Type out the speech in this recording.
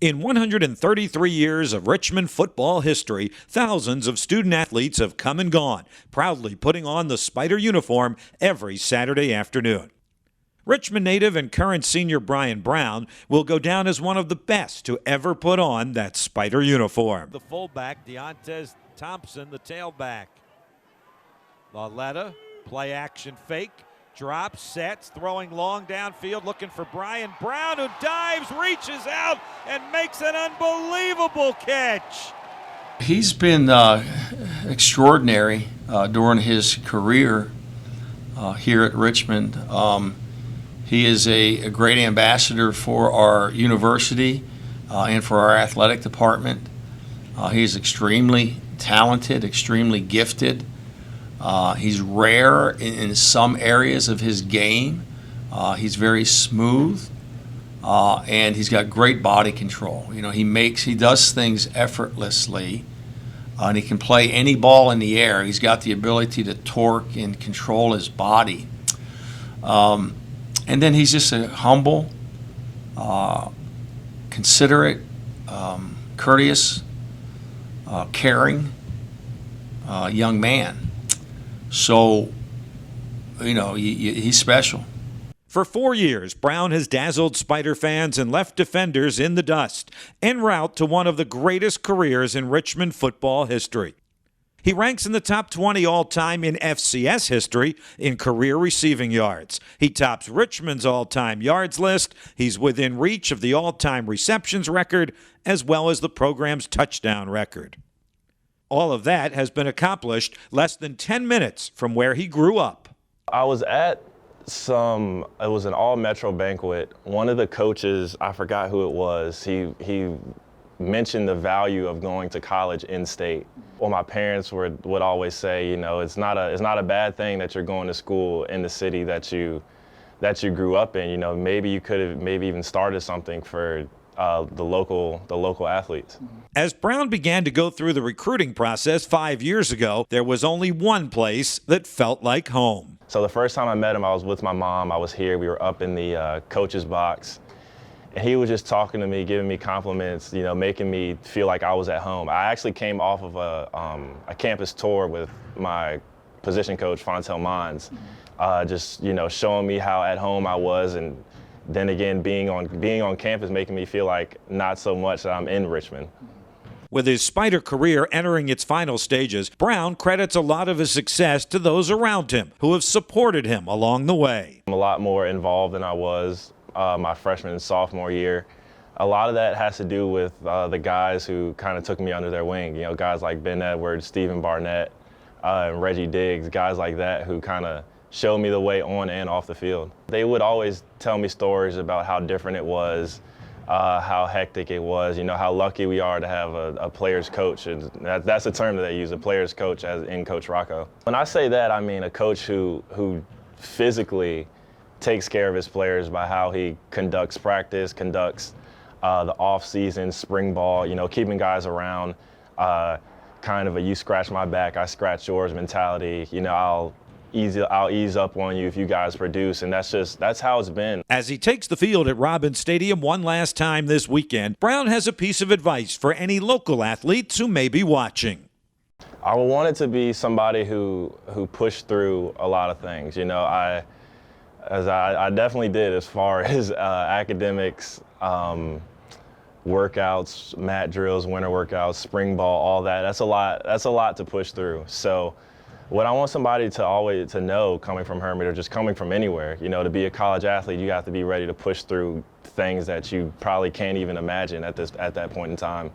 In 133 years of Richmond football history, thousands of student athletes have come and gone, proudly putting on the Spider uniform every Saturday afternoon. Richmond native and current senior Brian Brown will go down as one of the best to ever put on that Spider uniform. The fullback, Deontez Thompson, the tailback. Lauletta, play action fake. Drops, sets, throwing long downfield, looking for Brian Brown, who dives, reaches out, and makes an unbelievable catch. He's been extraordinary during his career here at Richmond. He is a great ambassador for our university and for our athletic department. He's extremely talented, extremely gifted. He's rare in some areas of his game. He's very smooth, and he's got great body control. You know, he does things effortlessly, and he can play any ball in the air. He's got the ability to torque and control his body. And then he's just a humble, considerate, courteous, caring young man. So, you know, he's special. For 4 years, Brown has dazzled Spider fans and left defenders in the dust, en route to one of the greatest careers in Richmond football history. He ranks in the top 20 all-time in FCS history in career receiving yards. He tops Richmond's all-time yards list. He's within reach of the all-time receptions record, as well as the program's touchdown record. All of that has been accomplished less than 10 minutes from where he grew up. I was at it was an all-metro banquet. One of the coaches, I forgot who it was, he mentioned the value of going to college in-state. Well, my parents would always say, you know, it's not a bad thing that you're going to school in the city that you grew up in. You know, maybe you could have even started something for the local athletes. As Brown began to go through the recruiting process 5 years ago, there was only one place that felt like home. So the first time I met him, I was with my mom. I was here. We were up in the coach's box. And he was just talking to me, giving me compliments, you know, making me feel like I was at home. I actually came off of a campus tour with my position coach, Fontel Mons, just, you know, showing me how at home I was, and then again, being on campus, making me feel like not so much that I'm in Richmond. With his Spider career entering its final stages, Brown credits a lot of his success to those around him who have supported him along the way. I'm a lot more involved than I was my freshman and sophomore year. A lot of that has to do with the guys who kind of took me under their wing. You know, guys like Ben Edwards, Stephen Barnett, and Reggie Diggs, guys like that who kind of showed me the way on and off the field. They would always tell me stories about how different it was, how hectic it was, you know, how lucky we are to have a player's coach. And that's the term that they use, a player's coach, as in Coach Rocco. When I say that, I mean a coach who physically takes care of his players by how he conducts practice, conducts the off-season, spring ball, you know, keeping guys around, kind of a you scratch my back, I scratch yours mentality. You know, I'll ease up on you if you guys produce, and that's how it's been. As he takes the field at Robins Stadium one last time this weekend, Brown has a piece of advice for any local athletes who may be watching. I would want it to be somebody who pushed through a lot of things. You know, I definitely did, as far as academics, workouts, mat drills, winter workouts, spring ball, all that. That's a lot to push through. So what I want somebody to know, coming from Hermit or just coming from anywhere, you know, to be a college athlete, you have to be ready to push through things that you probably can't even imagine at that point in time.